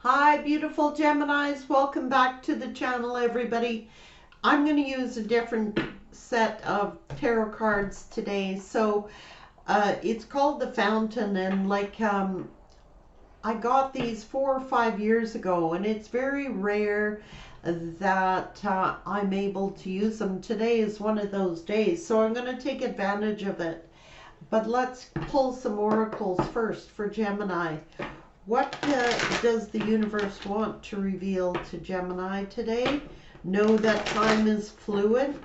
Hi, beautiful Geminis. Welcome back to the channel, everybody. I'm going to use a different set of tarot cards today. So it's called the Fountain, and I got these 4 or 5 years ago, and it's very rare that I'm able to use them. Today is one of those days, so I'm going to take advantage of it. But let's pull some oracles first for Gemini. What does the universe want to reveal to Gemini today? Know that time is fluid.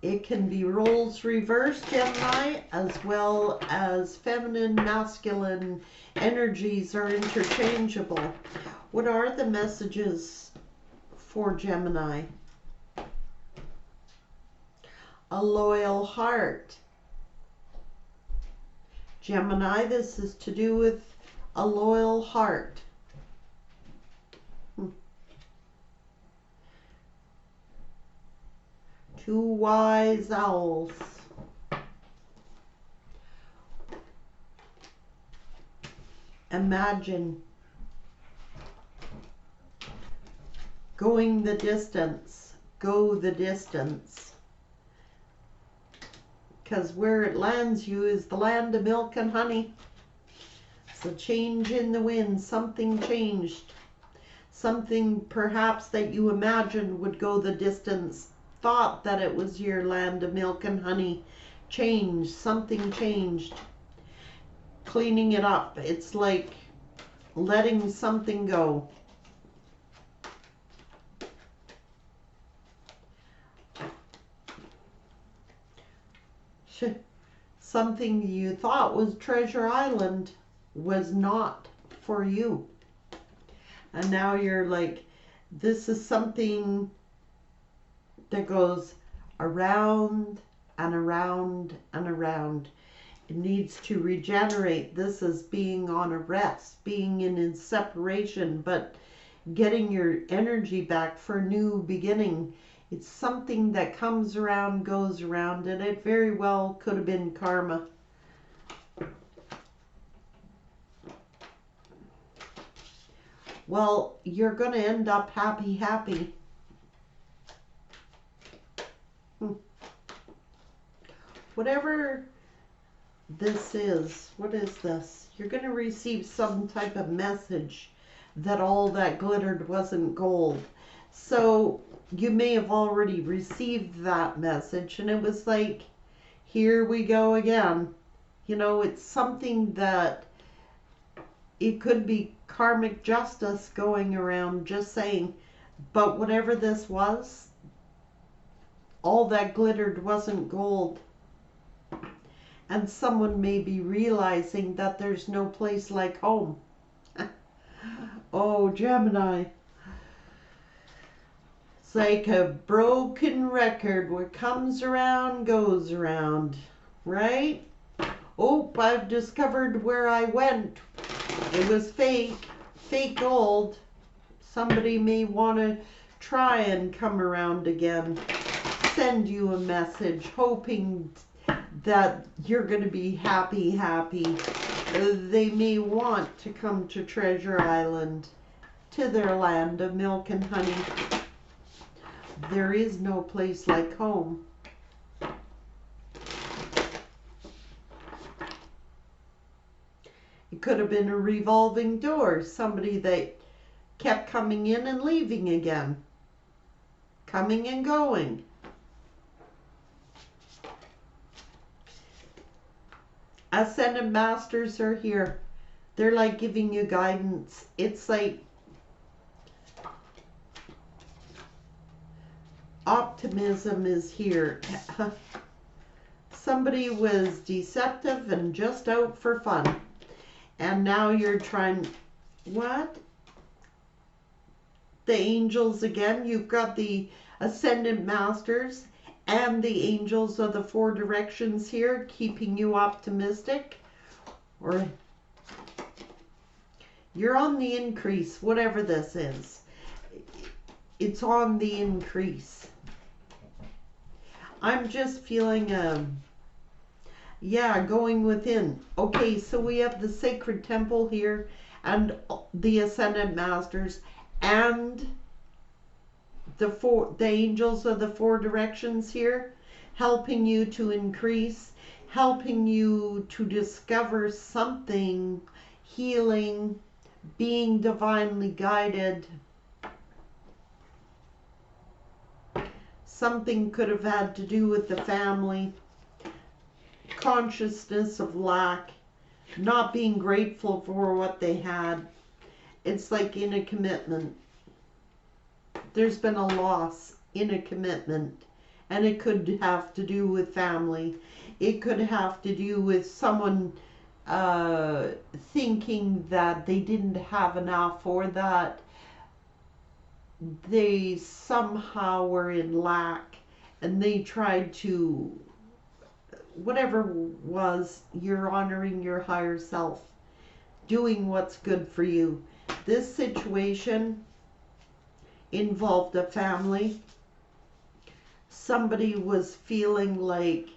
It can be roles reversed, Gemini, as well as feminine, masculine energies are interchangeable. What are the messages for Gemini? A loyal heart. Gemini, this is to do with a loyal heart. Two wise owls. Imagine going the distance. Go the distance. Because where it lands you is the land of milk and honey. It's a change in the wind. Something changed. Something perhaps that you imagined would go the distance, thought that it was your land of milk and honey, changed. Something changed. Cleaning it up. It's like letting something go. Something you thought was Treasure Island was not for you. And now you're like, this is something that goes around and around and around. It needs to regenerate. This is being on a rest, being in separation, but getting your energy back for a new beginning. It's something that comes around, goes around, and it very well could have been karma. Well, you're going to end up happy. Whatever this is, what is this? You're going to receive some type of message that all that glittered wasn't gold. So you may have already received that message, and it was like, here we go again. You know, it's something that it could be karmic justice going around, just saying, but whatever this was, all that glittered wasn't gold. And someone may be realizing that there's no place like home. Oh, Gemini. It's like a broken record. What comes around goes around, right? Oh, I've discovered where I went. It was fake gold. Somebody may want to try and come around again. Send you a message hoping that you're going to be happy. They may want to come to Treasure Island, to their land of milk and honey. There is no place like home. It could have been a revolving door, somebody that kept coming in and leaving again, coming and going. Ascended Masters are here. They're like giving you guidance. It's like optimism is here. Somebody was deceptive and just out for fun. And now you're trying, what? The angels again. You've got the Ascendant Masters and the angels of the four directions here, keeping you optimistic. Or you're on the increase, whatever this is. It's on the increase. I'm just feeling yeah, going within. Okay, so we have the sacred temple here, and the Ascended Masters and the angels of the four directions here, helping you to increase, helping you to discover something, healing, being divinely guided. Something could have had to do with the family, consciousness of lack, not being grateful for what they had. It's like in a commitment. There's been a loss in a commitment, and it could have to do with family. It could have to do with someone thinking that they didn't have enough, or that they somehow were in lack and they tried to, whatever was, you're honoring your higher self, doing what's good for you. This situation involved a family. Somebody was feeling like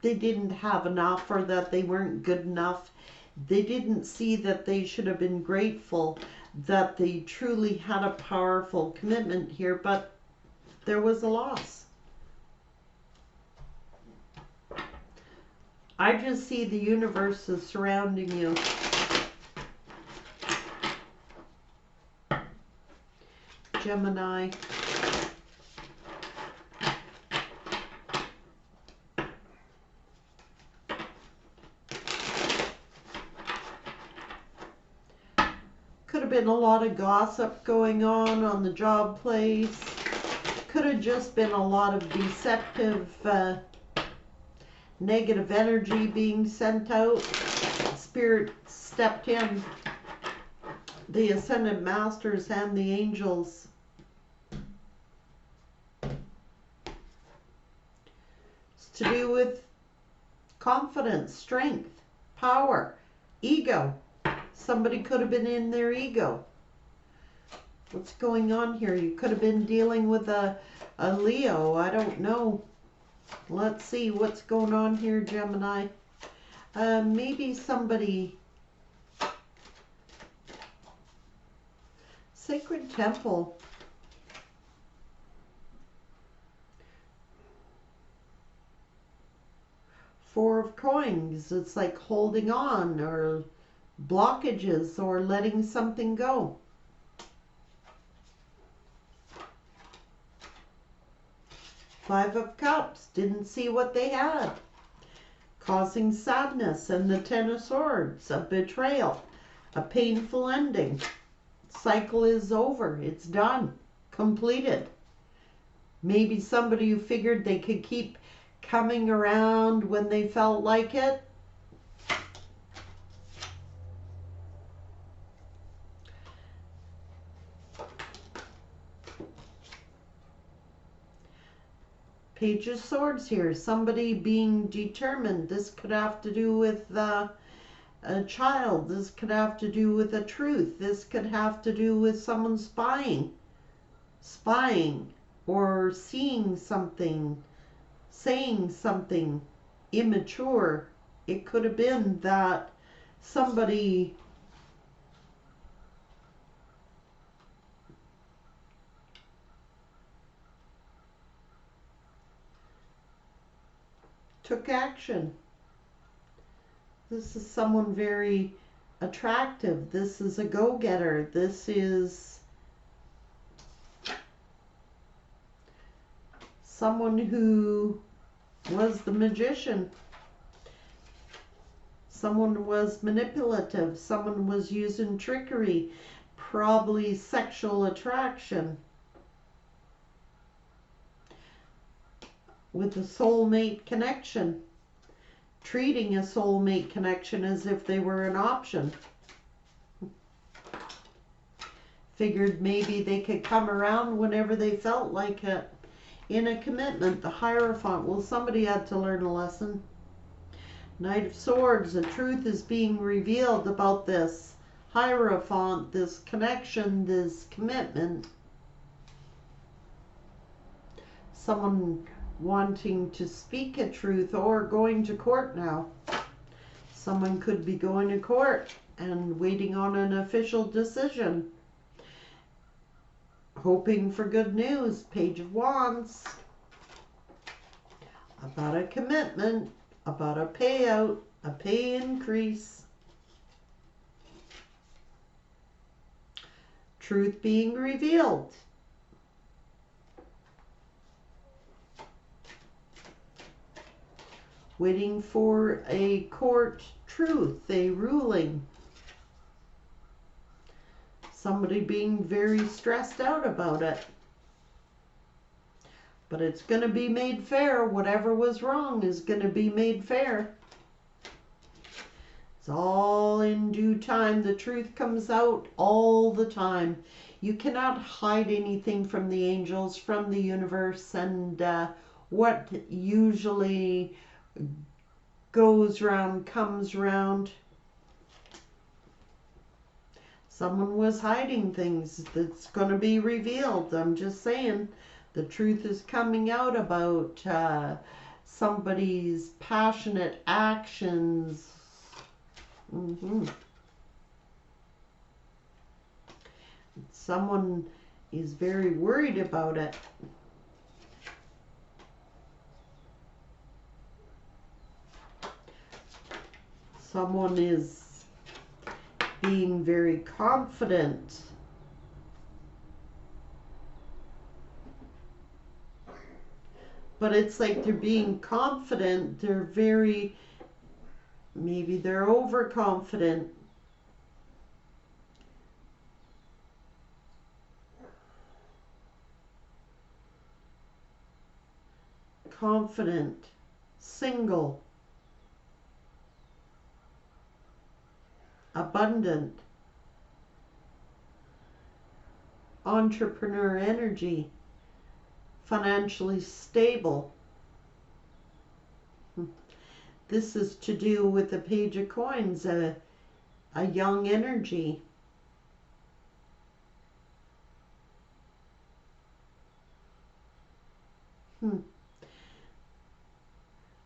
they didn't have enough, or that they weren't good enough. They didn't see that they should have been grateful that they truly had a powerful commitment here, but there was a loss. I just see the universe is surrounding you. Gemini. Could have been a lot of gossip going on the job place. Could have just been a lot of deceptive, negative energy being sent out. Spirit stepped in. The Ascended Masters and the angels. It's to do with confidence, strength, power, ego. Somebody could have been in their ego. What's going on here? You could have been dealing with a Leo. I don't know. Let's see what's going on here, Gemini. Maybe somebody... Sacred Temple. Four of Coins. It's like holding on, or blockages, or letting something go. Five of Cups. Didn't see what they had. Causing sadness. And the Ten of Swords. A betrayal. A painful ending. Cycle is over. It's done. Completed. Maybe somebody who figured they could keep coming around when they felt like it. Page of Swords here. Somebody being determined. This could have to do with a child. This could have to do with a truth. This could have to do with someone spying, or seeing something, saying something immature. It could have been that somebody took action. This is someone very attractive. This is a go-getter. This is someone who was the magician. Someone was manipulative. Someone was using trickery, probably sexual attraction. With a soulmate connection. Treating a soulmate connection as if they were an option. Figured maybe they could come around whenever they felt like it. In a commitment, the Hierophant. Well, somebody had to learn a lesson. Knight of Swords. The truth is being revealed about this Hierophant, this connection, this commitment. Someone wanting to speak a truth, or going to court now. Someone could be going to court. and waiting on an official decision. Hoping for good news. Page of Wands. About a commitment, about a payout, a pay increase. Truth being revealed. Waiting for a court truth, a ruling. Somebody being very stressed out about it. But it's going to be made fair. Whatever was wrong is going to be made fair. It's all in due time. The truth comes out all the time. You cannot hide anything from the angels, from the universe, and what usually goes round comes round. Someone was hiding things that's going to be revealed. I'm just saying, the truth is coming out about somebody's passionate actions. Someone is very worried about it. Someone is being very confident. But it's like they're being confident. They're very, maybe they're overconfident. Confident, single, abundant, entrepreneur energy, financially stable. This is to do with the Page of Coins, a young energy.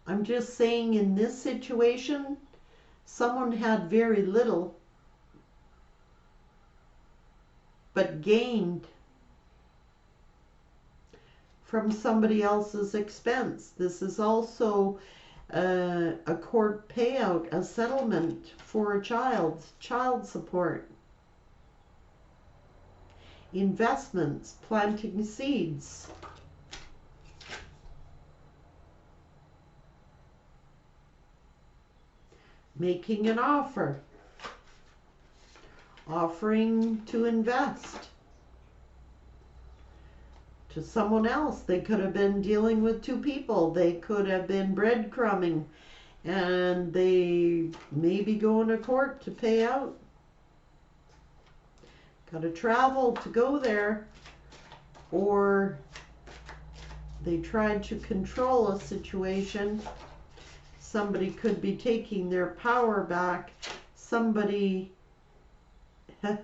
I'm just saying, in this situation, someone had very little, but gained from somebody else's expense. This is also a court payout, a settlement for a child support, investments, planting seeds. Making an offer, offering to invest to someone else. They could have been dealing with two people. They could have been breadcrumbing, and they may be going to court to pay out. Got to travel to go there, or they tried to control a situation. Somebody could be taking their power back. Somebody, the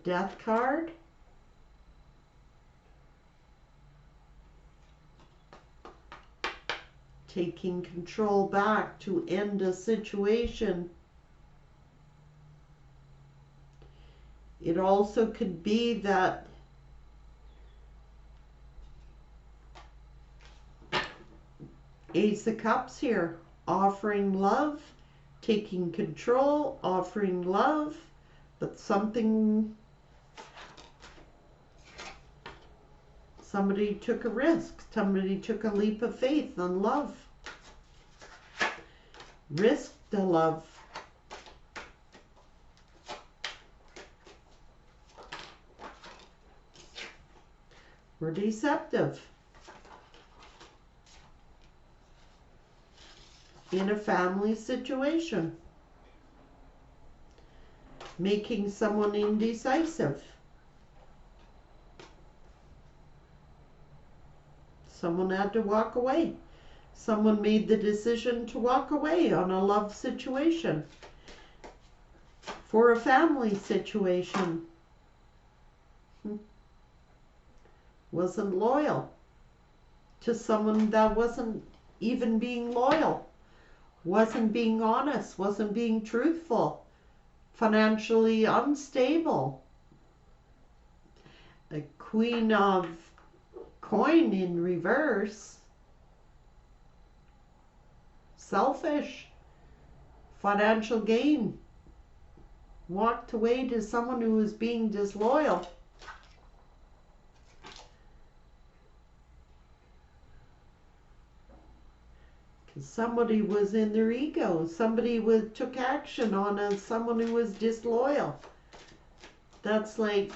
Death card. Taking control back to end a situation. It also could be that Ace of Cups here, offering love, taking control, offering love, but somebody took a risk, somebody took a leap of faith on love, risked the love. We're deceptive. In a family situation, making someone indecisive. Someone had to walk away. Someone made the decision to walk away on a love situation, for a family situation. Wasn't loyal to someone that wasn't even being loyal. Wasn't being honest, wasn't being truthful, financially unstable. A Queen of Coin in reverse. Selfish. Financial gain. Walked away to someone who was being disloyal. Because somebody was in their ego. Somebody took action on someone who was disloyal. That's like...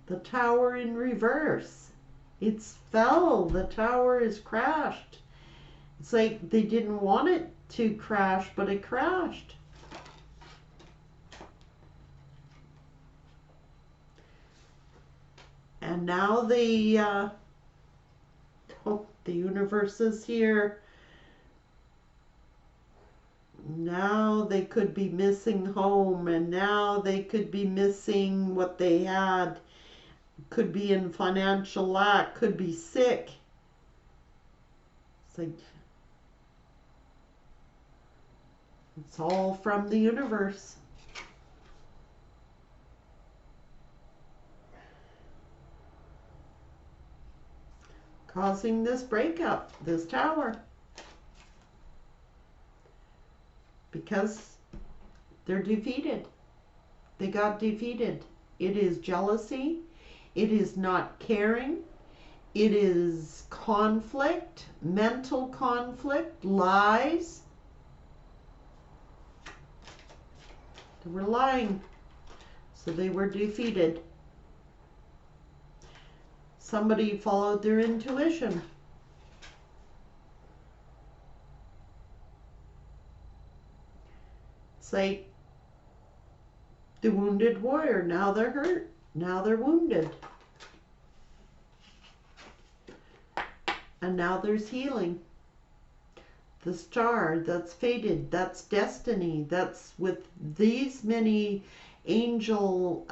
The Tower in reverse. It's fell. The tower is crashed. It's like they didn't want it to crash, but it crashed. And now the universe is here. Now they could be missing home, and now they could be missing what they had. Could be in financial lack, could be sick. It's like, it's all from the universe. Causing this breakup, this tower. Because they're defeated. They got defeated. It is jealousy. It is not caring. It is conflict, mental conflict, lies. They were lying, so they were defeated. Somebody followed their intuition. It's like the wounded warrior. Now they're hurt. Now they're wounded. And now there's healing. The star, that's fated, that's destiny, that's with these many angel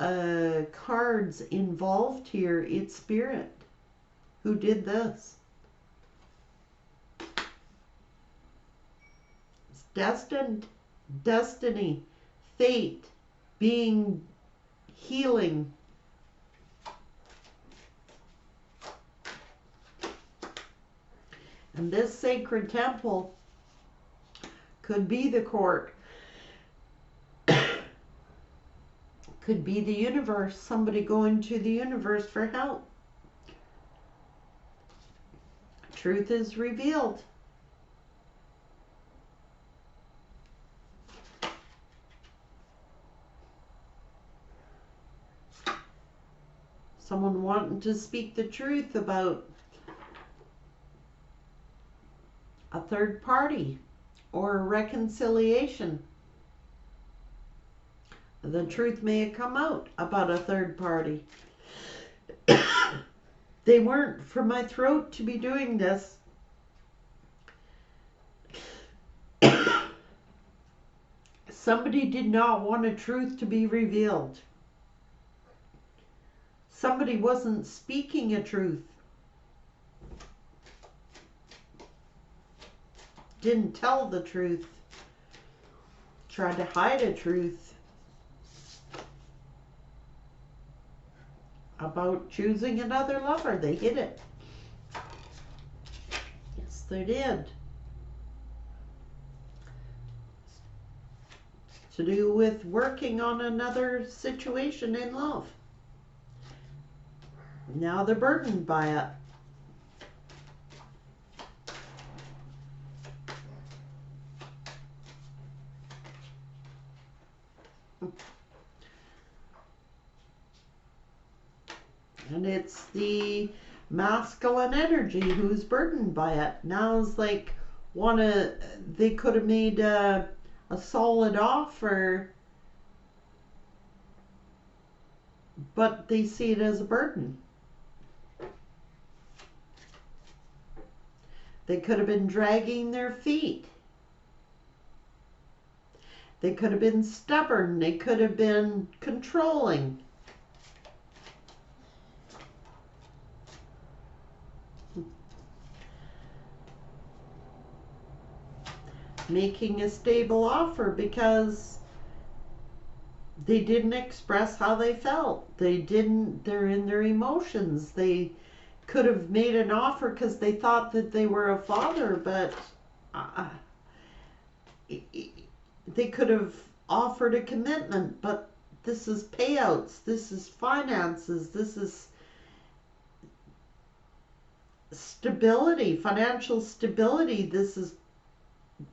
cards involved here. It's spirit who did this. It's destined, destiny, fate, being, healing. And this sacred temple could be the court. Could be the universe. Somebody going to the universe for help. Truth is revealed. Someone wanting to speak the truth about a third party or a reconciliation. The truth may have come out about a third party. They weren't for my throat to be doing this. Somebody did not want a truth to be revealed. Somebody wasn't speaking a truth. Didn't tell the truth. Tried to hide a truth about choosing another lover. They hid it. Yes, they did. To do with working on another situation in love. Now they're burdened by it. And it's the masculine energy who's burdened by it. Now it's like they could have made a solid offer, but they see it as a burden. They could have been dragging their feet. They could have been stubborn. They could have been controlling. making a stable offer because they didn't express how they felt. They're in their emotions. They could have made an offer because they thought that they were a father, but they could have offered a commitment, but this is payouts, this is finances, this is stability, financial stability, this is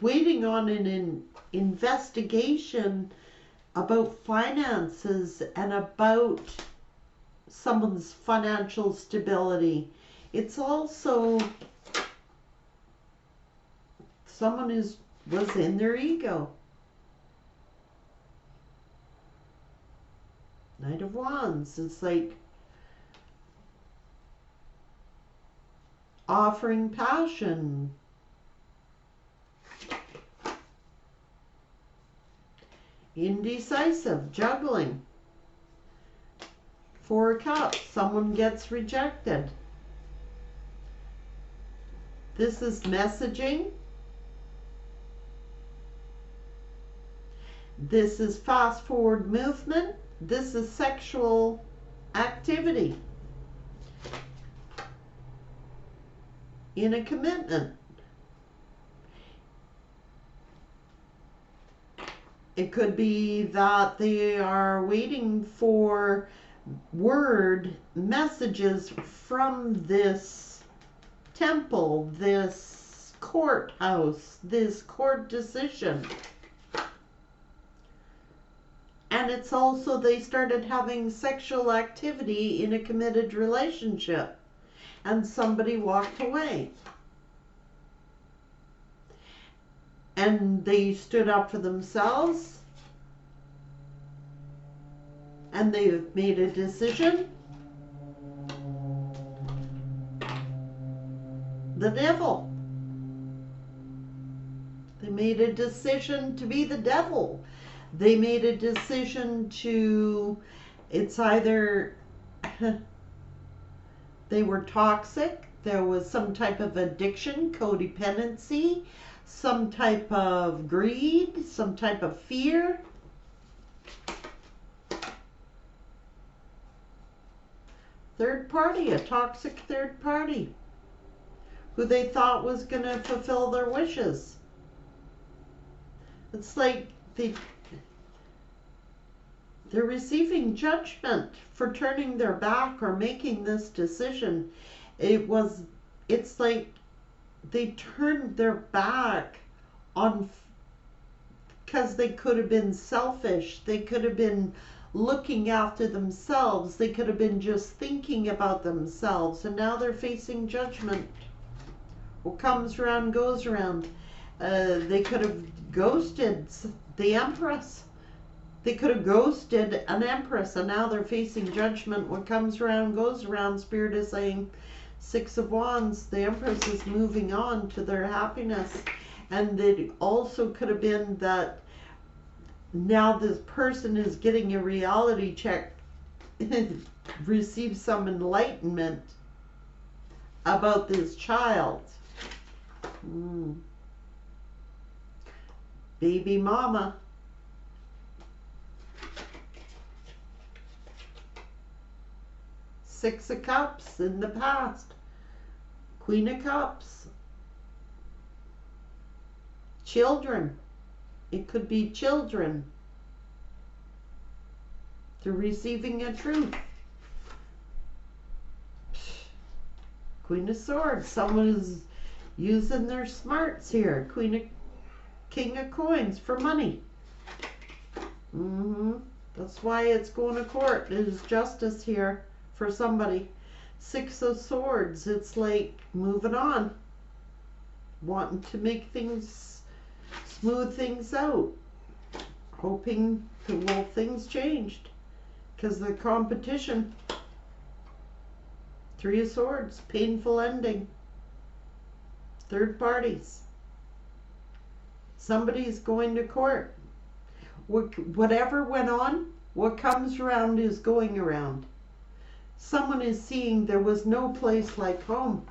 waiting on an investigation about finances and about someone's financial stability. It's also someone was in their ego. Knight of Wands. It's like offering passion. Indecisive, juggling. Four of Cups, someone gets rejected. This is messaging. This is fast forward movement. This is sexual activity in a commitment. It could be that they are waiting for word messages from this temple, this courthouse, this court decision. And it's also they started having sexual activity in a committed relationship and somebody walked away. And they stood up for themselves and they've made a decision. The devil. They made a decision to be the devil. They made a decision to, it's either they were toxic, there was some type of addiction, codependency, some type of greed, some type of fear. Third party, a toxic third party who they thought was going to fulfill their wishes. It's like they're receiving judgment for turning their back or making this decision. It's like they turned their back on, because they could have been selfish. They could have been looking after themselves. They could have been just thinking about themselves. And now they're facing judgment. What comes around goes around. They could have ghosted the Empress. They could have ghosted an Empress, and now they're facing judgment. What comes around goes around. Spirit is saying, Six of Wands, the Empress is moving on to their happiness. And it also could have been that now this person is getting a reality check, receive some enlightenment about this child. Baby mama. Six of Cups in the past. Queen of Cups. Children. It could be children. They're receiving a truth. Queen of Swords. Someone is using their smarts here. King of Coins for money. That's why it's going to court. There's justice here for somebody. Six of Swords. It's like moving on. Wanting to make things, smooth things out. Hoping that things changed. Because the competition. Three of Swords. Painful ending. Third parties. Somebody's going to court. Whatever went on, what comes around is going around. Someone is seeing there was no place like home.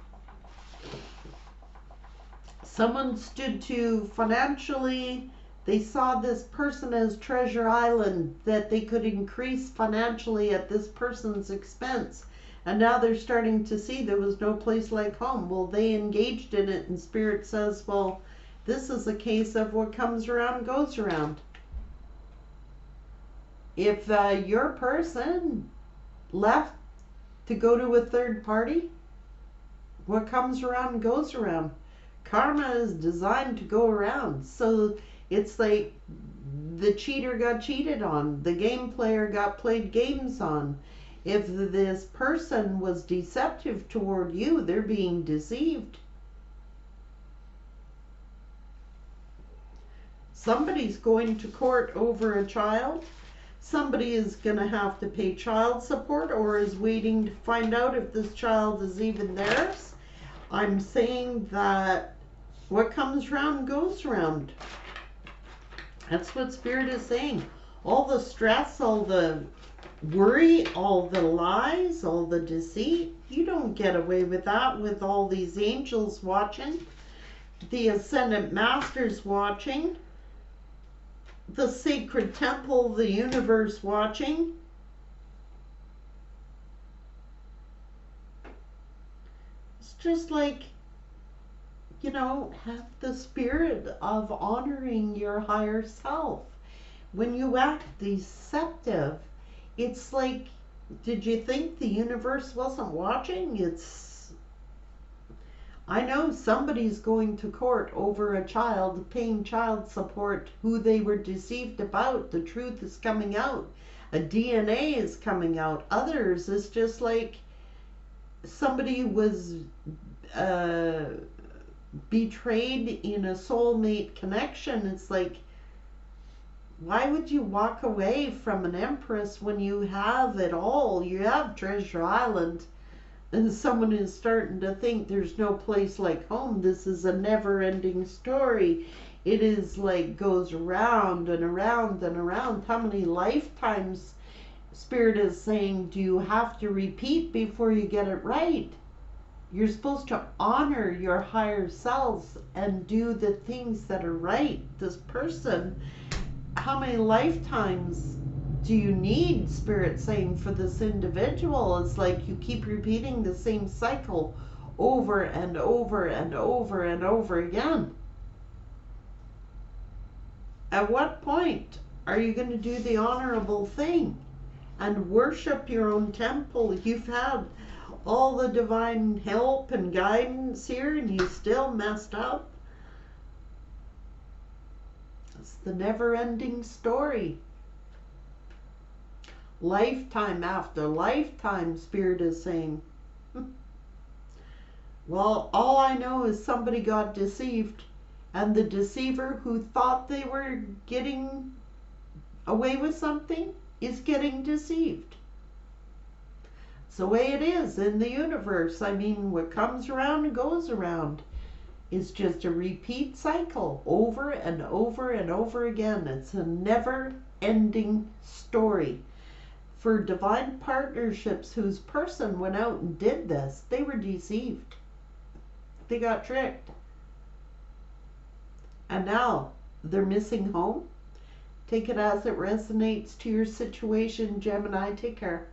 Someone stood to financially, they saw this person as treasure island, that they could increase financially at this person's expense. And now they're starting to see there was no place like home. Well, they engaged in it, and Spirit says, well, this is a case of what comes around goes around. If your person left to go to a third party, what comes around goes around. Karma is designed to go around. So it's like the cheater got cheated on, the game player got played games on. If this person was deceptive toward you, they're being deceived. Somebody's going to court over a child. Somebody is going to have to pay child support, or is waiting to find out if this child is even theirs. I'm saying that what comes around goes around. That's what Spirit is saying. All the stress, all the worry, all the lies, all the deceit, you don't get away with that with all these angels watching, the Ascendant Masters watching, the sacred temple, the universe watching. It's just like, you know, have the spirit of honoring your higher self. When you act deceptive, it's like, did you think the universe wasn't watching? I know somebody's going to court over a child paying child support who they were deceived about. The truth is coming out. A DNA is coming out. Others, it's just like somebody was betrayed in a soulmate connection. It's like, why would you walk away from an empress when you have it all? You have Treasure Island. And someone is starting to think there's no place like home. This is a never-ending story. It is like goes around and around and around. How many lifetimes, Spirit is saying, do you have to repeat before you get it right? You're supposed to honor your higher selves and do the things that are right. This person, how many lifetimes do you need, Spirit saying, for this individual? It's like you keep repeating the same cycle over and over and over and over again. At what point are you going to do the honorable thing and worship your own temple? You've had all the divine help and guidance here, and you still messed up. It's the never-ending story. Lifetime after lifetime, Spirit is saying. Well, all I know is somebody got deceived, and the deceiver who thought they were getting away with something is getting deceived. It's the way it is in the universe. I mean, what comes around goes around. It's just a repeat cycle over and over and over again. It's a never-ending story. For divine partnerships whose person went out and did this, they were deceived. They got tricked. And now they're missing home. Take it as it resonates to your situation, Gemini. Take care.